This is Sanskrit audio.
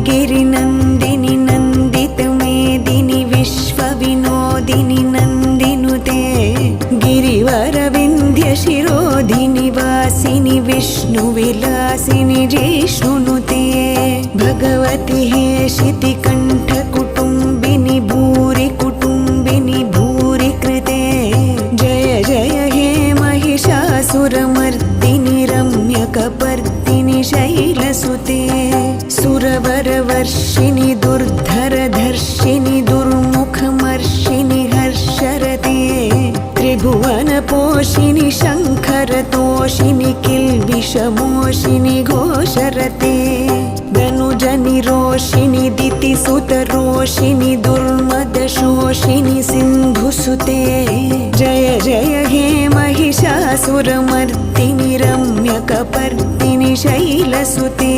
गिरिनन्दिनि नन्दितमेदिनि विश्वविनोदिनि नन्दिनुते गिरिवरविन्ध्यशिरोधिनि वासिनि विष्णुविलासिनि जिष्णुनुते भगवति हेशितिकण्ठकुटुम्बिनि भूरि कुटुम्बिनि भूरि कृते जय जय हे महिषासुरमर्दिनि रम्यकपर्दिनि शैलसुते सुरवरवर्षिणि दुर्धरधर्षिणि दुर्मुखमर्षिणि हर्षरते त्रिभुवनपोषिणि शङ्खरतोषिणि किल्बिषमोषिणि घोषरते धनुजनिरोषिणि दितिसुतरोषिणि दुर्मदशोषिणि सिन्धुसुते जय जय हे महिषासुरमर्दिनि रम्यकपर्दिनि शैलसुते